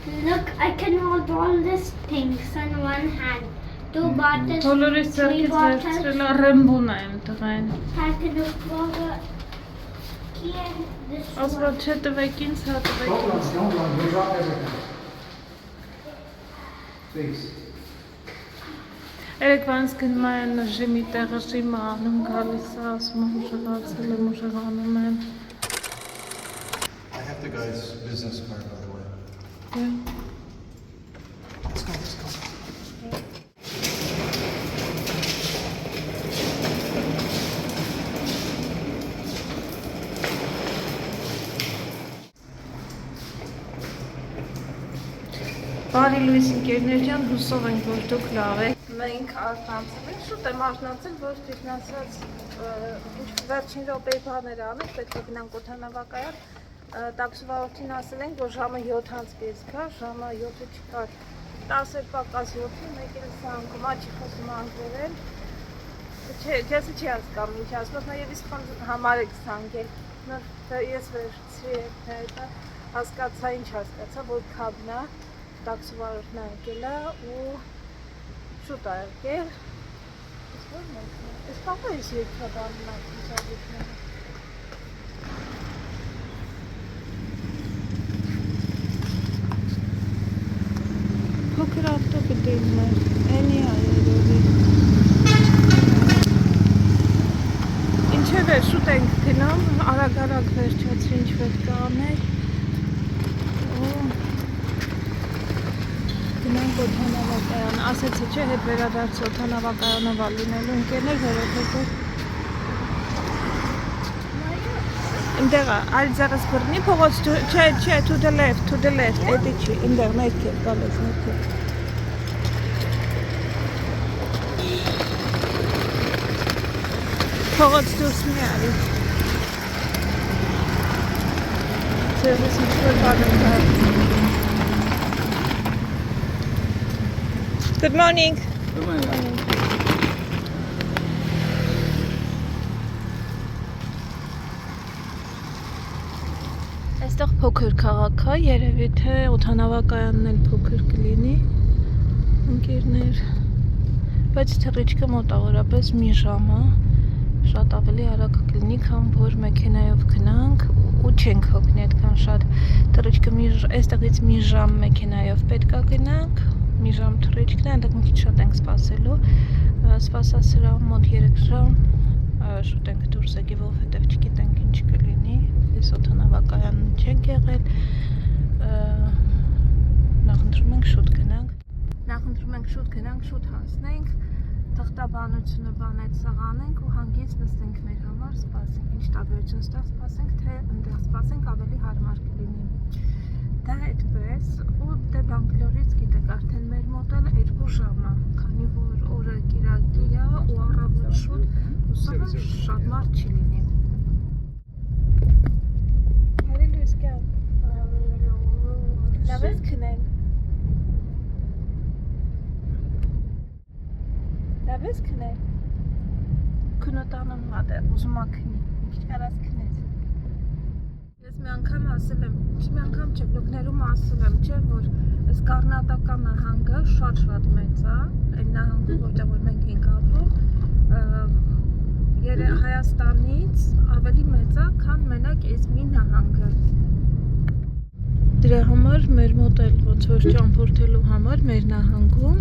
Look, I can hold all these things on one hand. 2 bottles, 3 bottles. Please. Երեկվանց գնում են ժիմի տեղը ժիմը անում, գալիս է, ասում եմ ուժեղացել եմ, ուժեղանում եմ։ I have the guy's business card, by the way. Yeah. Let's go. Բարի լույս ընկերներ ջան, հուսով ենք, որ դուք լավ եք։ Մենք արթնացել ենք, շուտ եմ արթնացել, որ տիտնացած վերջին րոպեի բաներ անենք, պետք է գնանք օդանավակայան։ Տաքսիվարորդին ասել ենք, որ ժամը 7-ից պես գա, ժամը 7-ը չկար, 10 պակաս 7-ին, մեկ էլ սա անգամ աչի խոսում անգլերեն։ Չեսը չի հասկանում, ինչ ասում, նաև իսկ համար եք սանգել, ես վերջի հետ հասկացա, ինչ հասկացա, որ քաբնա տաքսիվարորդն արկել է ու շուտ արկել։ Ես կապա ես երկրաբանում ակ իսագետները։ Փոքր ավտոպետերներ, էնի այերովի։ Ինչև է շուտ ենք գնում, արագ վերջացրի ինչ պետք է անել։ Գնանք օդանավակայան, ասեցի չէ հետ վերադարձ օդանավակայանով լինելու ընկերներ, որովհետև Ինդեղ այլ ձեռս բռնի փողոց, չէ, to the left, էդի չի, ինդեղ ներքև, գալես ներքև Փողոց դուրս մի արի Ձերս ինչ-որ բան եմ կարդ Good morning. Good morning. Այստեղ փոքր քաղաք է, երևի թե օդանավակայանն էլ փոքր կլինի, ընկերներ, բայց թռիչքը մոտավորապես մի ժամ է, շատ ավելի արագ կլինի, քան որ մեքենայով գնանք ու չենք հոգնի այդքան շատ, թռիչքը այստեղից մի ժամ մեքենայով պետք է գնանք, մի ժամ թռիչքն է, այնտեղ մի քիչ շատ ենք սպասելու, սպասասրահում մոտ 3 ժամ, շուտ ենք դուրս եկել, որովհետև չգիտենք ինչ կլինի, ես օդանավակայան չենք եղել, նախընտրում ենք շուտ գնանք, շուտ հասնենք, թղթաբանությունը բանեց սաղանենք ու հանգից նստենք մեր համար, սպասենք, ինչ տարբերություն ստեղ սպասենք, թե ընդեղ սպասենք ավելի հարմար կլինի։ Դա այդպես ու դե Բանգլորից գիտեք արդեն մեր մոտ էլ 2 ժամ է, քանի որ օրը կիրակի է ու առավոտ շուտ հուսով եմ շատ մարդ չի լինի։ Բարի լույս կան։ Լավ ես քնել։ Լավ ես քնել։ Քնոտանում մատ է, ուզում ա քնի, քիչ կարաս քնես։ Ես մի անգամ ասել եմ, մի անգամ չէ, վլոգներում ասել եմ, չէ, որ այս Կարնատակա նահանգը շատ մեծ է, այն նահանգը, որտեղ որ մենք ենք ապրում, Հայաստանից ավելի մեծ է, քան մենակ այս մի նահանգը։ Դրա համար մեր մոտ էլ ոնց որ ճամփորդելու համար մեր նահանգում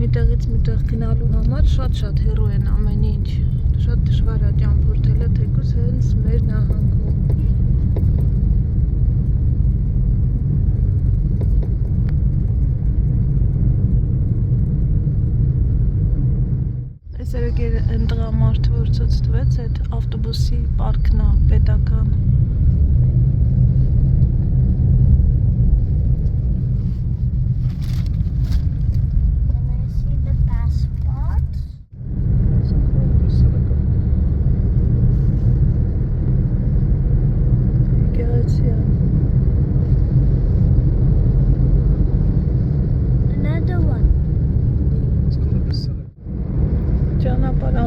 միտեղից միտեղ գնալու համար շատ հեռու են ամեն ինչ, շատ դժվար է ճամփորդելը թեկուզ հենց մեր նահանգում։ Այսերեք են տղամարդը որ ծծտվեց, այդ ավտոբուսի պարկն է պետական։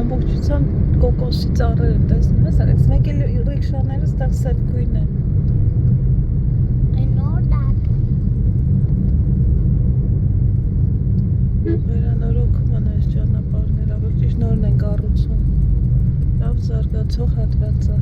Ամբողջությամբ կոկոսի ծառերը տեսնում ես, արեց մեկ էլ ռիքշաները ստեղ սև գույն են։ I know that. բացող հատվածը։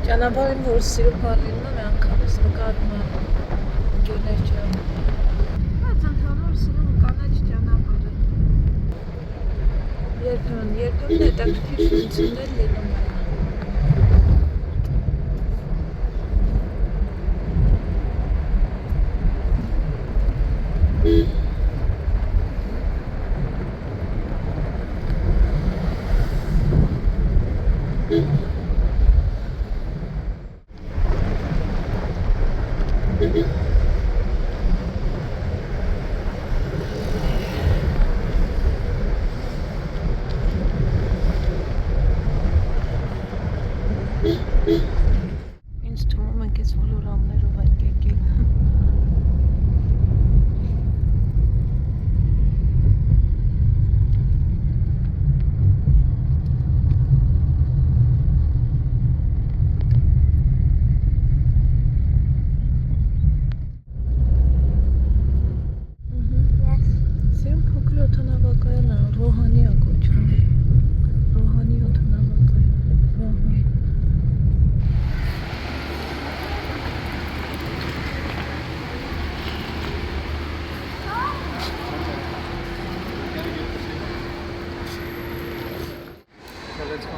Ճանապարհին որ սիրում ալինում եմ անգամից նկատում եմ գյուներ ջան։ Բայց ընդհանուր սիրում կանաչ ճանապարհը։ Երբեմն հետաքրքիր շինություններ լինում են։ Ինձ թվում է կես հոլորամներով են եկել։ Սիրում փոքր օդանավակայանը Ռոհանի է կոչվում։ Ռոհանի օդանավակայան։ Ռոհան։ Okay, let's go.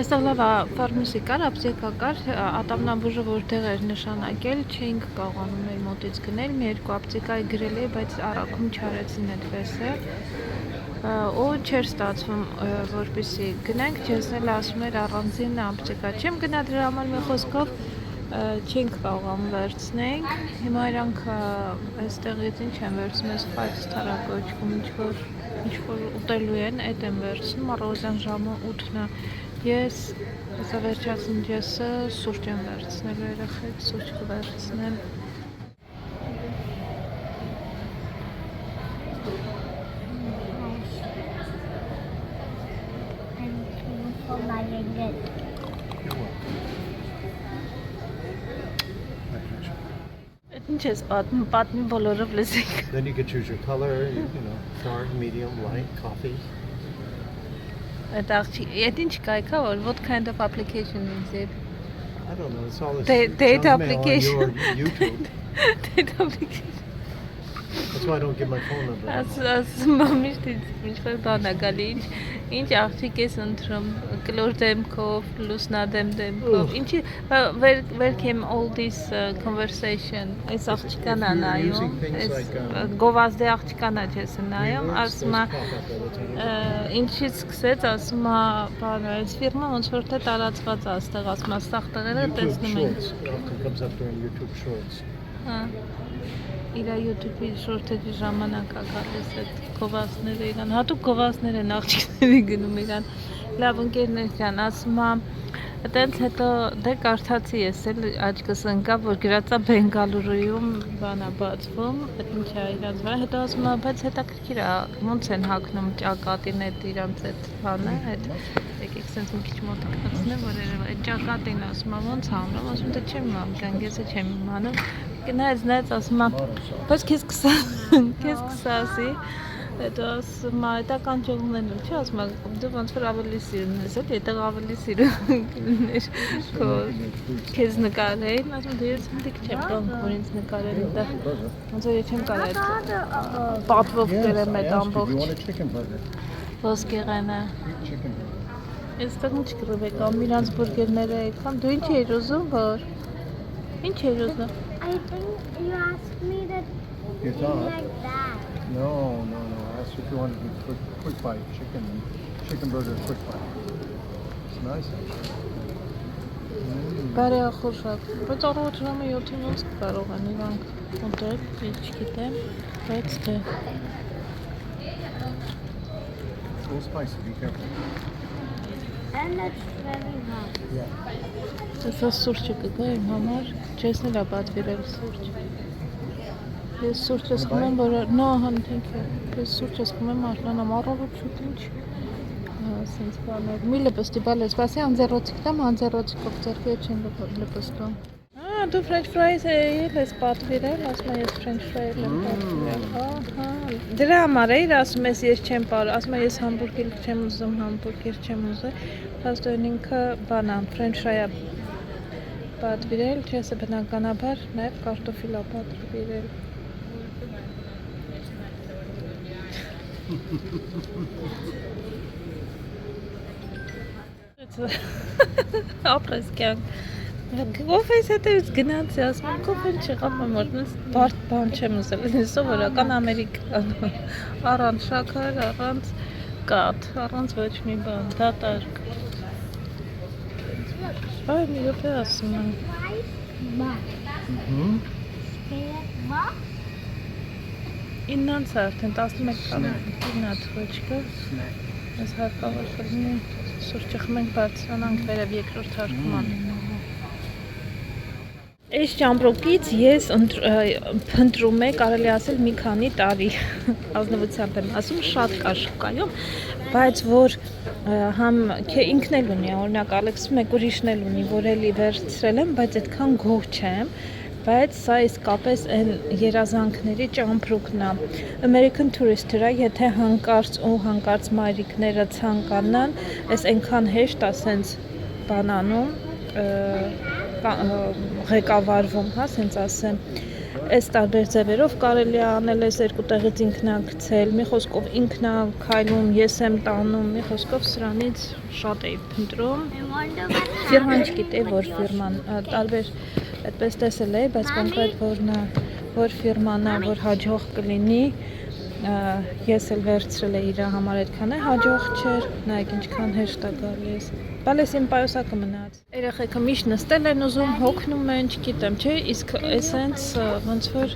Այստեղ լավ ֆարմասի կար, ապտեկա կար, ատամնաբուժը որտեղ էր նշանակել, չէինք կարողանում մեր մոտից գնել, մի երկու ապտեկայի գրել էի, բայց առաքում չարեցին այդպես է, ու չէր ստացվում, որպեսզի գնենք, չես էլ ասում էր առանձին ապտեկա, չեմ գնա դրա համար մի խոսքով, չենք կարողանում վերցնենք, հիմա իրանք այստեղից ինչ են վերցնում, այս Five Star-ը կոչվում, ինչ-որ ուտելու են, այդ են վերցնում, առավոտյան ժամը 8-ն է, ես հեսա վերջացին ջեսը սուրճ եմ վերցնելու երեխեք, սուրճ կվերցնեմ։ Ինչ ես պատմի բոլորով լսենք։ Then you can choose your color, you know, dark, medium, light, coffee. Այդ ինչ կայքա, որ what kind of application is it? I don't know, it's all this Date junk mail application. on your YouTube. Date application. That's why I don't give my phone number. Ասում եմ ինչ-որ բան է գալի, ինչ աղջիկ ես ընտրում, կլոր դեմքով, լուսնադեմ դեմքով, ինչի, where came all this conversation, այս աղջիկան է նայում, գովազդի աղջիկան է չես նայում, ասում է, ինչից սկսեց, ասում է, բանը, այս ֆիրմա ոնց որ թե տարածված է, աստեղ ասում է, ստաղ տղերը տեսնում են։ YouTube Shorts, it often comes up during YouTube Shorts. Իրա YouTube-ի շորթերի ժամանակ է գալիս այդ գովազդները իրան, հատուկ գովազդներ են աղջիկների գնում իրան, լավ ընկերներ ջան, ասում է Այդտենց հետո դե կարդացի ես էլ աչքս ընկա, որ գրածա Բենգալուրուում բանա բացվում, այդ ինչ է իրանց վրա, հետո ասում եմ, բայց հետաքրքիր է, ոնց են հագնում ճակատին այդ իրանց այդ բանը, այդ եկեք սենց մի քիչ մոտակցնեմ, որ երևա այդ ճակատին ասում եմ, ոնց անում, ասում դե չեմ անում, գանգեսը չեմ իմանում, գնայց ասում եմ, բայց քեզ կսասի Հետո ասում եմ, դա կանջողնելու չի, ասում եմ, դու ոնց որ ավելի սիրուն ես, էլի, այդտեղ ավելի սիրուն կլիներ քեզ նկարեին, ասում եմ, դե ես հնդիկ չեմ կարող, որ ինձ նկարել այդտեղ, ոնց որ ես չեմ կարող այդ պատվով գրեմ այդ ամբողջ ոսկեղենը։ Այստեղ ինչ կռիվ եք, ամ իրանց բուրգերները եկան, դու ինչ էիր ուզում, որ, ինչ էիր ուզում։ I think you asked me that You thought? like that. No. I asked you if you wanted to be quick bite chicken burger quick bite. It's nice actually. Բարի ախորժակ, բայց առողջ ժամը 7-ին ոնց կարող են իրանք ուտել, ես չգիտեմ, բայց դե։ It's a little spicy, be careful. And it's very hot. Սա սուրճը կգա իմ համար, չես նրա պատվիրել սուրճ։ Ես սուրճ ես խմեմ, որ no, honey, thank you։ Ես սուրճ ես խմեմ, աշնանամ առավոտ շուտ ինչ։ Սենց բաներ։ Մի լպստի բալես, բասի անձեռոցիկ տամ, անձեռոցիկով ձեռքի չեն լպստում։ Դու French fries էլ ես պատվիրել, ասում ես French fry-ել եմ պատվիրել։ Ահա։ Դրա համար էիր ասում ես ես չեմ կարող, ասում ես համբուրգեր չեմ ուզում, համբուրգեր չեմ ուզում։ Փաստորեն ինքը բանա, French fry-ը պատվիրել, չես բնականաբար նաև կարտոֆիլ է պատվիրել։ Ապրես կյանք։ Ով ես հետո ես գնացի, ասում եմ, կոփեն չեղավ մորտնես բարդ բան չեմ ուզել, սովորական ամերիկան, առանց շաքար, առանց կաթ, առանց ոչ մի բան, դատարկ։ Այ մի րոպե ասում եմ։ Իննանց արդեն 11 քանա թվոճկը, ես հարկավոր կլինի սուրճը խմենք բարձրանանք վերև երկրորդ հարկման։ Այս ճամպրոկից ես փնտրում եմ, կարելի ասել մի քանի տարի ազնվությամբ եմ ասում, շատ կա շուկայում, բայց որ համ ինքն էլ ունի, օրինակ Ալեքսը մեկ ուրիշն էլ ունի, որ էլի վերցրել եմ, բայց այդքան գոհ չեմ, բայց սա իսկապես այն երազանքների ճամպրուկն է։ American Tourister-ը, եթե հանկարծ մայրիկները ցանկանան, այս այնքան հեշտ է սենց բանանում ղեկավարվում, հա, սենց ասեմ, այս տարբեր ձևերով կարելի է անել, այս երկու տեղից ինքնակցել, մի խոսքով ինքնա քայլում, ես եմ տանում, մի խոսքով սրանից շատ էի փնտրում, ֆիրման չգիտեի, որ ֆիրման, տարբեր այդպես տեսել էի, բայց կոնկրետ որ ֆիրման է, որ հաջող կլինի, ես էլ վերցրել էի իր համար այդքան է, հաջող չէր, նայեք ինչքան հեշտ է գալիս։ Բալես իմ պայուսակը մնաց։ Երեխեքը միշտ նստել են ուզում, հոգնում են, չգիտեմ, չէ, իսկ էսենց ոնց որ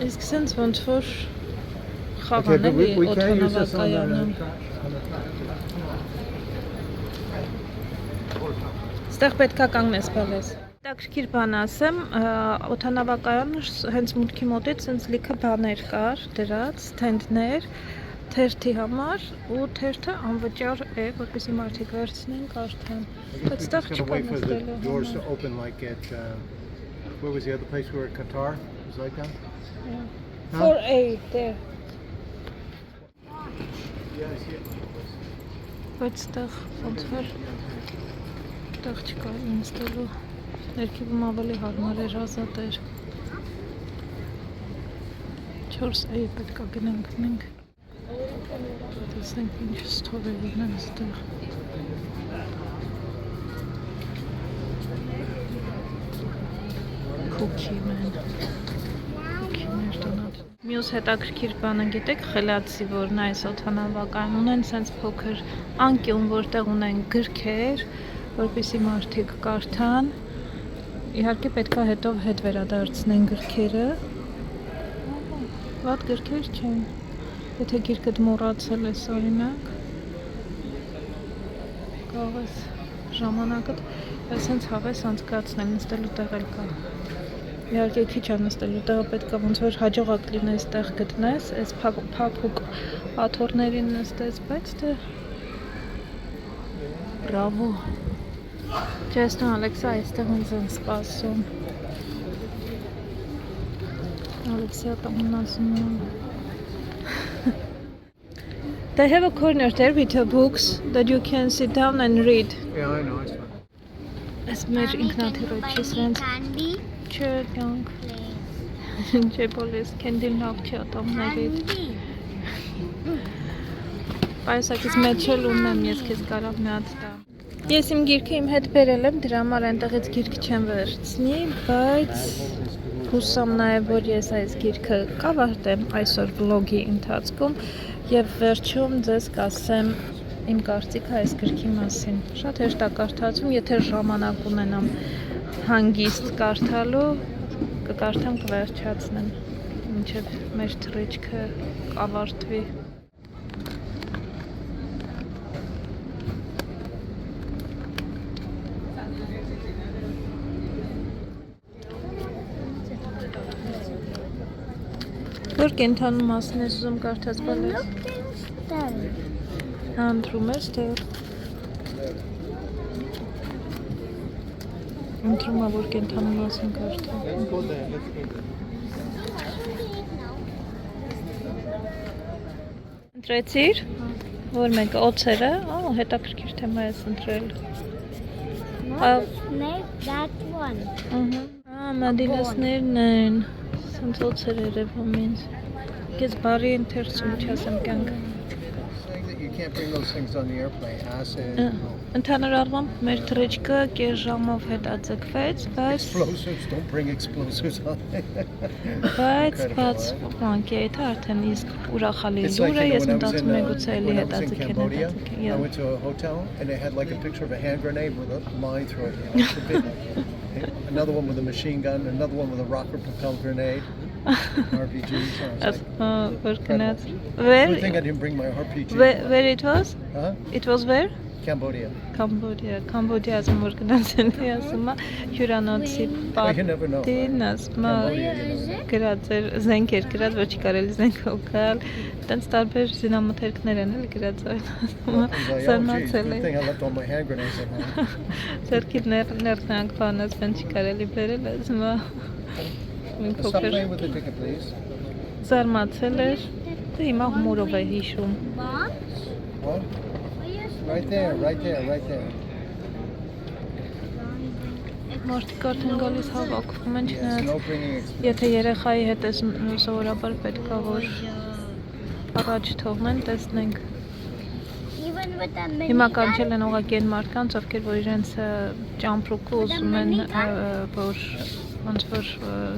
իսկ սենց ոնց որ խաղան էլի օդանավակայանում։ Ստեղ պետքա կանգնես բալես։ Տակշքիր բան ասեմ, օդանավակայանը հենց մուտքի մոտից սենց լիքը բաներ կար, դրած, ստենդներ, թերթի համար ու թերթը անվճար է, որպեսզի մարդիկ վերցնեն, կարդան։ Բայց ստեղ չկա նստելու Doors համար։ open like at where was the other place we were at Qatar? It was like that? Huh? 4A there։ Yeah, I see it. Բայց ստեղ ոնց որ ստեղ չկա նստելու։ Ներքևում ավելի հարմար էր, ազատ էր։ 4A պետք է գնանք մենք։ Տեսնենք ինչ ստորերն են ստեղ։ Քուքիներ տնած։ Մյուս հետաքրքիր բանը գիտեք, խելացի, որն այս օդանավակայանում ունեն սենց փոքր անկյուն, որտեղ ունեն գրքեր, որպեսզի մարդիկ կարդան։ Իհարկե պետք է հետո հետ վերադարձնեն գրքերը, Վատ գրքեր չեն։ Եթե գիրքդ մոռացել ես օրինակ, կարող ես ժամանակդ այսպես հավես անցկացնել, նստելու տեղ էլ կա։ Իհարկե քիչ է նստելու տեղը պետք է ոնց որ հաջողակ լինես տեղ գտնես, այս փափուկ աթոռներին նստես, բայց դե բրավո։ Ճեստո Ալեքսա այստեղ ինձ են սպասում։ Alexia Tamunazun. They have a corner there with books that you can sit down and read. Yeah, I know. It's fine. As much Candy. Sure, young. Jepolis candy love Candy. Այսակից մեջել ունեմ ես քեզ կարող մի հատ տամ։ Ես իմ գիրքը իմ հետ բերել եմ, դրա համար այնտեղից գիրք չեմ վերցնի, բայց հուսամ նաև որ ես այս գիրքը կավարտեմ այսօր վլոգի ընթացքում եւ վերջում ձեզ կասեմ իմ կարծիքը այս գրքի մասին։ Շատ հեշտ է կարդացում, եթե ժամանակ ունենամ հանգիստ կարդալու, կկարդամ կվերջացնեմ, մինչև մեր թռիչքը կավարտվի։ Որ կենթանու մասն ես ուզում կարդաց բալես։ Ընտրում ես դեր։ Ընտրում է որ կենթանու մասն կարդա։ Ընտրեցիր։ Որ մեկը օծերը, հետաքրքիր թեմա ես ընտրել։ That one. Մադիլասներն են։ Սենց օծեր երևում ինձ։ Կես բարի ընթերցում չասեմ կյանք։ You can't bring those things on the airplane. Acid. Ընդհանուր առմամբ մեր թռիչքը կես ժամով հետաձգվեց, բայց Explosives. Don't bring explosives on. բայց բաց բանկի այդ արդեն իսկ ուրախալի լուր է, ես մտածում եմ գուցե էլի հետաձգեն հետաձգեն։ I went to a hotel and they had like a picture of a hand grenade with a line through it. Another one with a machine gun, another one with a rocket propelled grenade. RPG. So Good thing I didn't bring my RPG. Where it was? Huh? It was where? Cambodia. Cambodia as Morganazin ասում է հյուրանոցի պատին ասում է գրած էր զենքեր գրած ոչ կարելի զենքով գալ տենց տարբեր զինամթերքներ են էլ գրած ասում է զարմացել է I left all my hand grenades at home. Սերքիդ ներքնանք բանած բան չի կարելի բերել ասում է Stop playing with the ticket, please. Զարմացել էր դե հիմա հումորով է հիշում What? Right there. Մարդիկ արդեն գալիս հավաքվում են Yes, no չնայած bringing explosives. եթե երեխայի հետ ես սովորաբար պետք է որ առաջ թողնեն տեսնենք Even with a mini Հիմա gun. կանչել են ուղղակի այն մարդկանց, ովքեր որ իրենց ճամպրուկը ուզում են որ ոնց որ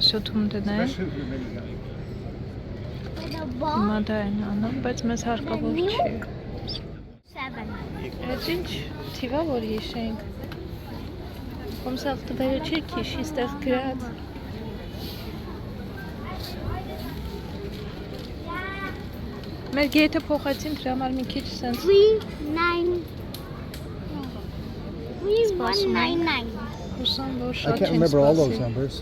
շոթում դնեն Especially with a minigun. With a Հիմա bomb. դա են անում, բայց մեզ հարկավոր չի 7. Այդ ինչ թիվա որ հիշենք Կոմսավ տվերը չի քիշի ստեղ գրած Մեր գեյթը փոխեցին դրա համար մի քիչ սենց 3199. հուսամ որ I շատ can't չեն remember all those սպասի numbers.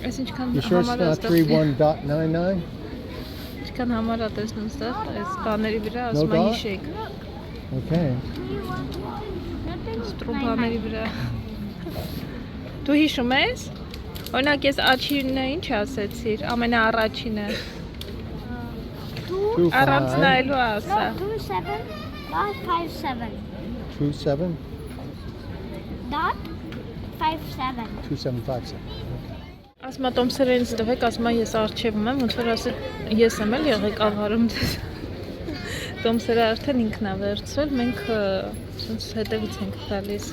Այս ինչքան You sure it's not 31.99? Ինչքան համար է տեսնում ստեղ այս բաների վրա No ասում է dot? հիշեք Okay. Ստրուբաների վրա Դու հիշում ես? Օրինակ ես աչինը ինչ ասեցիր, ամենաառաջինը Առանց նայելու ասա 27. Dot 57. 27? Dot 57. 2757. Ասմա տոմսերից տվեք, ասմա ես արջևում եմ, ոնց որ ասել ես եմ էլ եղեկավարում դες Տոմսերը արդեն ինքն է վերցրել, մենք սենց հետևից ենք գալիս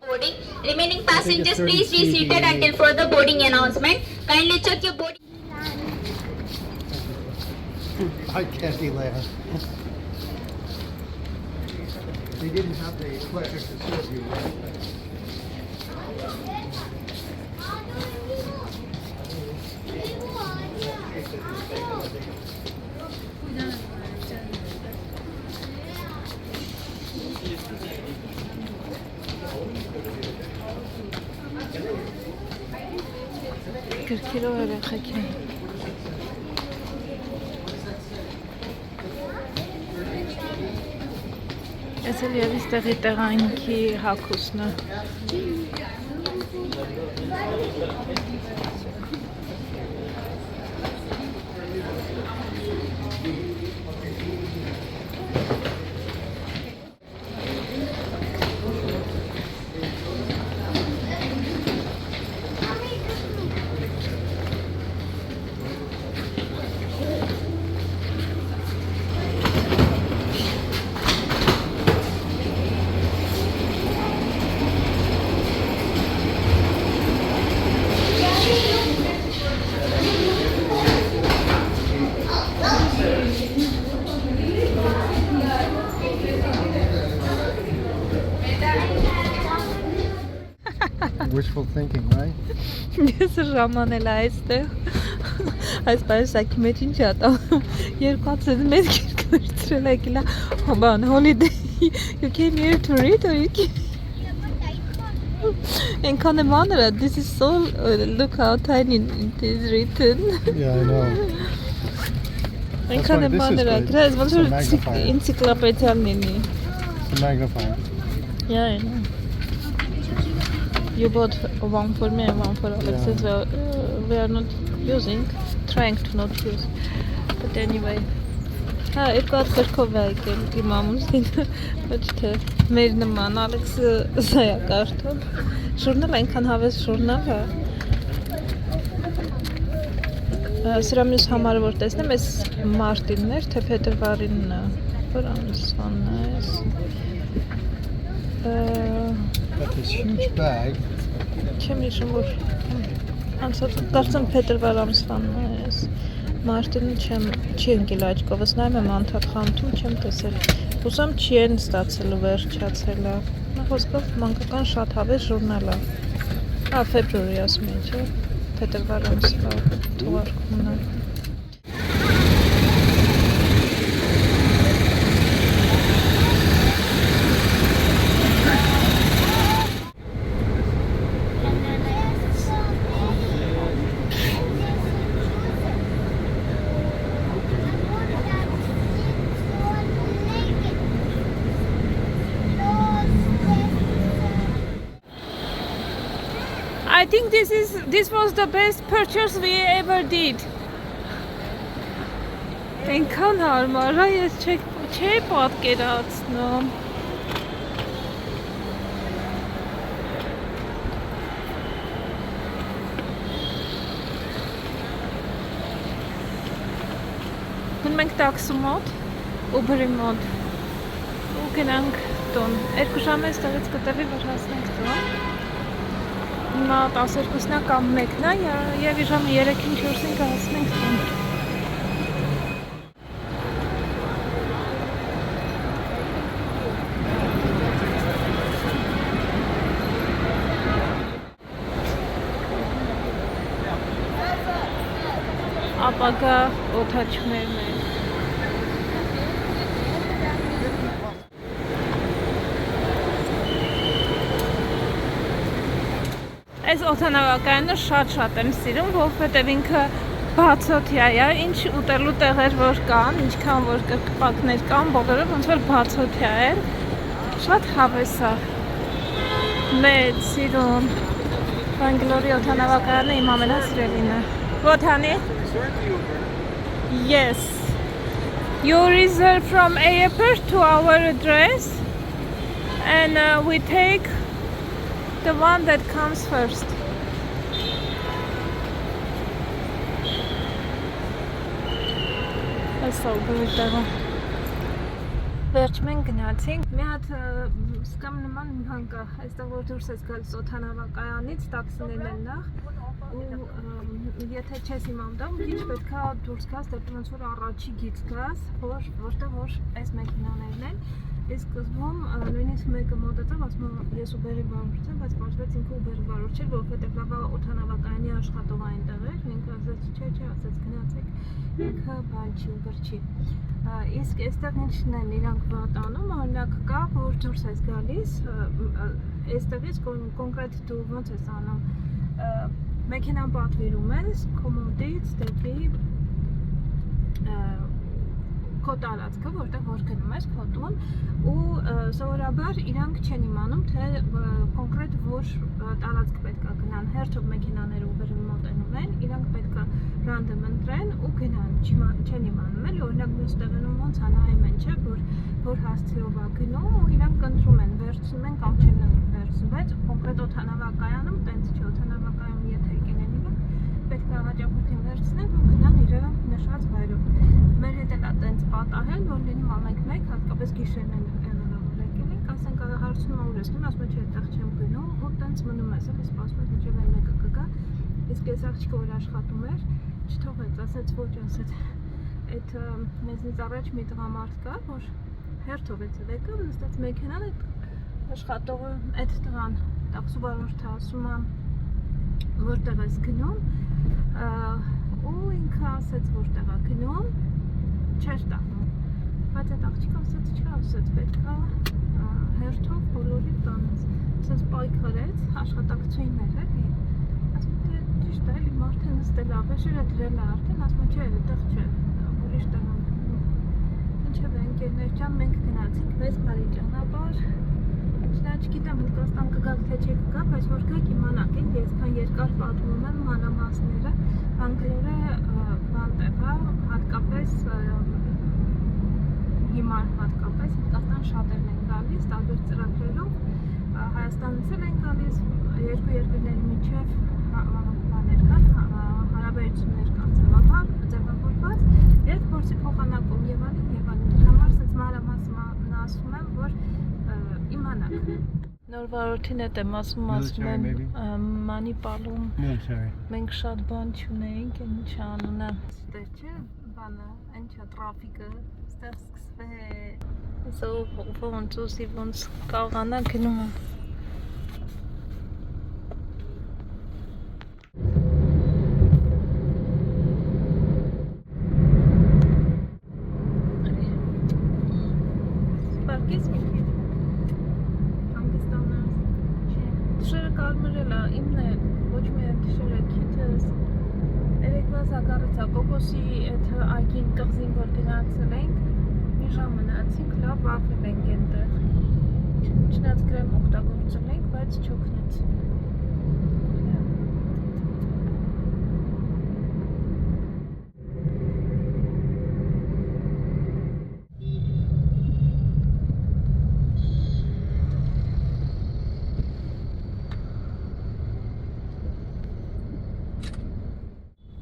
Boarding. Remaining passengers, please be seated until further boarding announcement. Kindly check your boarding. Hi, Candyland. They didn't have the pleasure to serve you. գրքերով երեխեք են։ Ես էլ եւս տեղի տեղանքի հագուստն է։ Wishful thinking, right? Ես ժամանել այստեղ այս պայուսակի մեջ ինչ ատա երկու հատ մեծ գիրք վերցրել եկիլա բան holiday you came here to read or you came Enքան եմ աները this is so look how tiny it is written Yeah, I know. Enքան եմ աները գրած ոնց որ encyclopedia-ն լինի It's a magnifier. Yeah, I know. You bought one for me and one for Alex as well. We are not using, trying to not use. But anyway. Երկու հատ գրքով է եկել իմ ամուսին, ոչ թե մեր նման Ալեքսը սա է կարդում։ Ժուրնալ այնքան հավես ժուրնալ է։ Սրա մյուս համարը որ տեսնեմ, այս մարտինն էր, թե փետրվարին որ ամսվանն է այս։ Got this huge bag. Չեմ հիշում որ անցած կարծեմ փետրվար ամսվանն է այս։ Մարտինը չի ընկել աչքովս, նայում եմ անդադ խանութում, չեմ տեսել։ Հուսամ չի են ստացել ու վերջացել է։ Խոսքով մանկական շատ հավես ժուրնալ է։ Ֆեբրուարի ասում եմ, չէ՞։ Փետրվար ամսվա թողարկումն է։ I think this was the best purchase we ever did. Այնքան հարմար է, ես չէի պատկերացնում։ Գնում ենք տաքսի մոտ, Uber-ի մոտ ու գնանք տուն։ 2 ժամ այստեղից կտևի, որ հասնենք տուն։ Հիմա 12-ն է կամ 1-ն է եւ ժամը 3-ին 4-ին կհասնենք տուն։ Ապագա օդաչուներն են։ Այս օդանավակայանը շատ եմ սիրում, որովհետև ինքը բացօթյա է, ինչ ուտելու տեղեր որ կան, ինչքան որ կրկպակներ կան, բոլորը ոնց որ բացօթյա են, շատ հավես է, մեծ, սիրուն, Բանգլորի օդանավակայանը իմ ամենասիրելին է։ What, honey? Yes. You reserve from airport to our address and we take the one that comes first. Այս օբերտը։ Վերջ մենք գնացինք։ Մի հատ սկամ նման բան կա, այստեղ որ դուրս ես գալիս օդանավակայանից, տաքսիներն են նախ ու եթե չես իմանում, քիչ պետքա դուրս գաս, դեպի ոնց որ առաջի գից գաս, որտեղ որ այս մեքենաներն են։ Ես սկզբում նույնիսկ մեկը մոտեցավ, ասում եմ ես Uber-ի վարորդ եմ, բայց պարզվեց ինքը Uber-ի վարորդ չէր, որովհետև լավա օդանավակայանի աշխատող այնտեղ էր, ինքը ասաց չէ, ասաց գնացեք, ինքը բան չի, Uber չի։ Իսկ այստեղ ինչն են իրանք վատանում, օրինակ կա, որ դուրս ես գալիս, այստեղից կոնկրետ դու ոնց ես անում, մեքենան պատվիրում ես կոմոդից դեպի քո տարածքը, որտեղ որ գնում ես քո տուն ու սովորաբար իրանք չեն իմանում, թե կոնկրետ որ տարածք պետք է գնան, հերթով մեքենաները Uber-ին մոտենում են, իրանք պետք է random ընտրեն ու գնան, չեն իմանում էլ, օրինակ մյուս տեղերում ոնց անհայմ են, չէ, որ հասցեով է գնում ու իրանք ընտրում են, վերցնում են կամ չեն վերցնում, բայց կոնկրետ օդանավակայանում տենց չէ, օդանավակայանում եթե եկեն իրանք, պետք է հաճախորդին վերցնեն ու գնան իր նշած վայրով։ Մեր հետ էլ է տենց պատահել, որ լինում ամենք-մեկ, հատկապես գիշերն են հնարավոր եկել ենք, ասենք հարցնում ուր ես գնում, ասում է չէ, այդտեղ չեմ գնում, ու տենց մնում ես, էլի սպասում ես մինչև այն մեկը կգա, իսկ այս աղջիկը որ աշխատում էր, չթողեց, ասեց ոչ, ասեց, այդ մեզնից առաջ մի տղամարդ կա, որ հերթով է եկավ, նստած մեքենան, այդ աշխատողը այդ տղան տաքսու վարորդը ասում է, որտեղ ես գնում, ու ինքը ասեց որտեղ է գնում, չէր տանում, բայց այդ աղջիկը ասեց չէ, ասեց պետք է հերթով բոլորի տանես, ասեց պայքարեց, աշխատակցուհիներ էլի, ասում է ճիշտ է, էլի մարդը նստել է, վեշերը դրել է արդեն, ասում է չէ, այդտեղ չէ, ուրիշ տեղ եմ գնում, ինչև է ընկերներ ջան, մենք գնացինք, մեզ բարի ճանապարհ, չգիտեմ Հնդկաստան կգաք թե չի կգա, բայց որ գաք իմանաք էլ, ես քան երկար պատմում եմ մանրամասները, անգլերը բանտեղ է, հատկապես հիմա հատկապես Հնդկաստան շատերն են գալիս, տարբեր ծրագրերով, Հայաստանից էլ են գալիս, երկու երկրների միջև բաներ կան, հարաբերություններ կան ձևավորված և փորձի փոխանակում և այլն և այլն, դրա համար սենց մանրամասն ասում եմ, որ իմանաք։ Նոր վարորդին հետ եմ ասում եմ մանիպալում մենք շատ բան չունեինք, ինչ անունը ստեր չէ, բանը, այնչա տրաֆիկը, ստեղ սկսվե ոնց ուսի ոնց կաղանա գնում եմ։ Պարկես մինքի Տշերը կարմրել է, իմն է, ոչ միայն տշերը, քիթս, երեկվա զագարից է, կոկոսի այդ այգին կղզին, որ գնացել ենք, մի ժամ մնացինք, լավ վախվել ենք ենտեղ, չնած գրեմ օգտագործել ենք, բայց չոքնեց։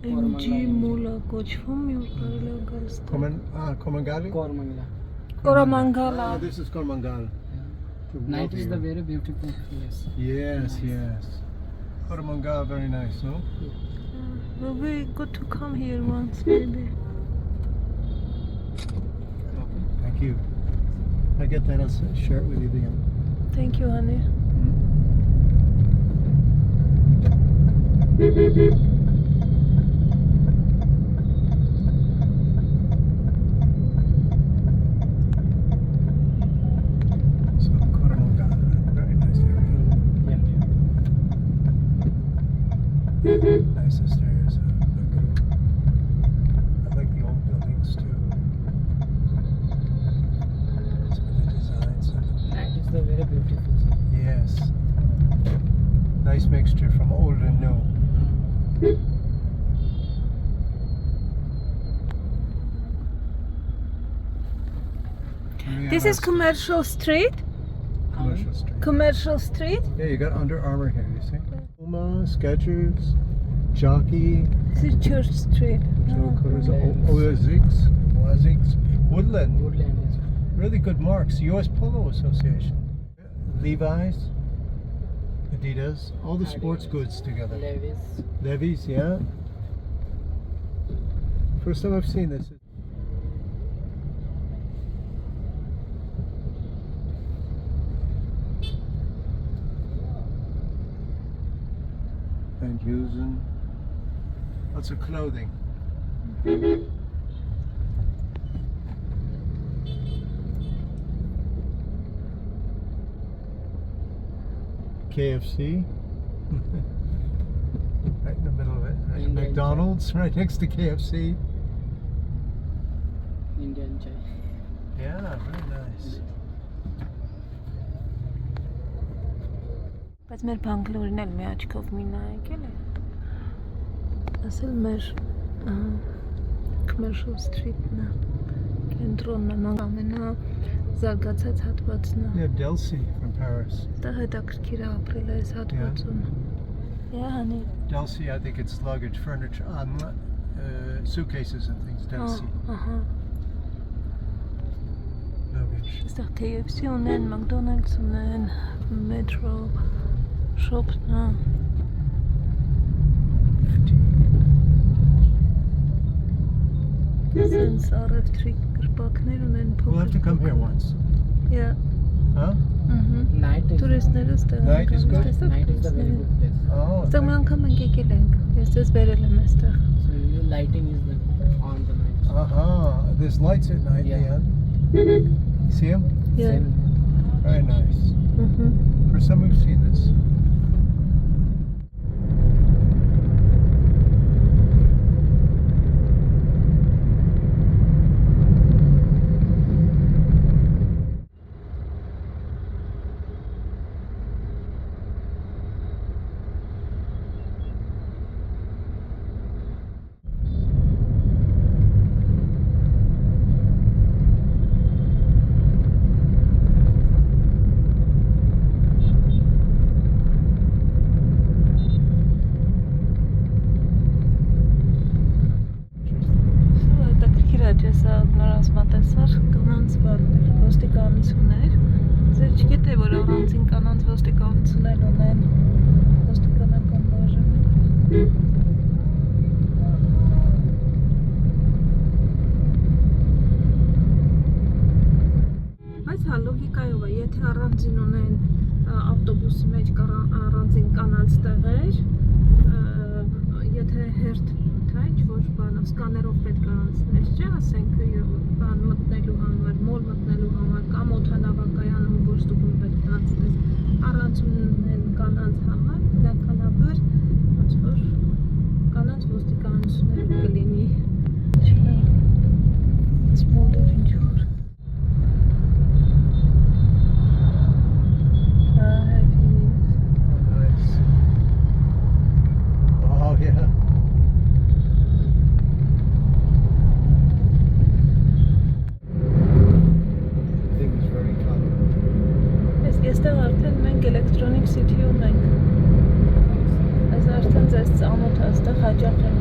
MG Mula կոչվում մի օր կարելի է գալ ստեղ։ Komangali? Coromangala. This is Coromangala. Night is the very beautiful place. Yes, yes. Coromangala, very nice, no? Will be good to come here once, maybe. Thank you. I get that as a shirt with you again. Thank you, honey. Nice stairs. I like the old buildings too. Some of the designs. Night is the very beautiful. Yes. Nice mixture from old and new. This is Commercial Street. Commercial Street. Commercial Street. Yeah, you got Under Armour here, you see? Puma, Skechers, Jockey, This is Church Street. Oaziks, Woodland. Woodland is Really good marks. US Polo Association. Levi's, Adidas, all the sports goods together. Levi's. Levi's, yeah. First time I've seen this. And using lots of clothing. KFC. Right in the middle of it. There's a Indian McDonald's right next to KFC. Indian chai. Yeah, very nice. Բայց մեր Բանգլորին էլ մի աչքով մի նայել է։ Ասել մեր commercial street-ն է, կենտրոնն է, ամենա զարգացած հատվածն է։ Yeah, Delcy from Paris. Դա հետաքրքիր է ապրել այս հատվածում։ Yeah, honey. Delcy, I think it's luggage, furniture, suitcases and things. Delcy. Ահա։ Luggage. Այստեղ KFC ունեն, McDonald's ունեն, Metro shop-ն է։ Sense RF3 կրպակներ ունեն փոքր։ We'll have to come here once. Yeah. Huh? Night is Տուրիստները ստեղ։ Night is good. Night is the very good place. Oh. Ստեղ մի անգամ ենք եկել ենք։ Ես ձեզ բերել եմ այստեղ։ So the lighting is the on the night. Uh-huh. There's lights at night, Yeah. yeah. See them? Yeah. Same. Very nice. Mhm. First time we've seen this. Նորազմատեսար կանանց բաններ, ոստիկանություններ։ Ձեր չգիտե, որ առանցին կանանց ոստիկանություններ ունեն ոստիկանական բաժին։ Բայց հա լոգիկայով է, եթե առանցին ունեն ավտոբուսի մեջ առանցին կանանց տեղեր, եթե հերթ ինչ-որ բանով սկաներով պետք է անցնես, չէ, ասենք բան մտնելու համար, մոլ մտնելու համար կամ օդանավակայանում որ ստուգում պետք է անցնես, առանցում են կանանց համար, բնականաբար ոնց որ կանանց ոստիկանություններ կլինի, չնայած մոլեր ինչ-որ։ Oh, nice. Oh, yeah. Այստեղ արդեն մենք Electronic City-ում ենք։ Այս արդեն ձեզ ծանոթ է, այստեղ հաճախ եմ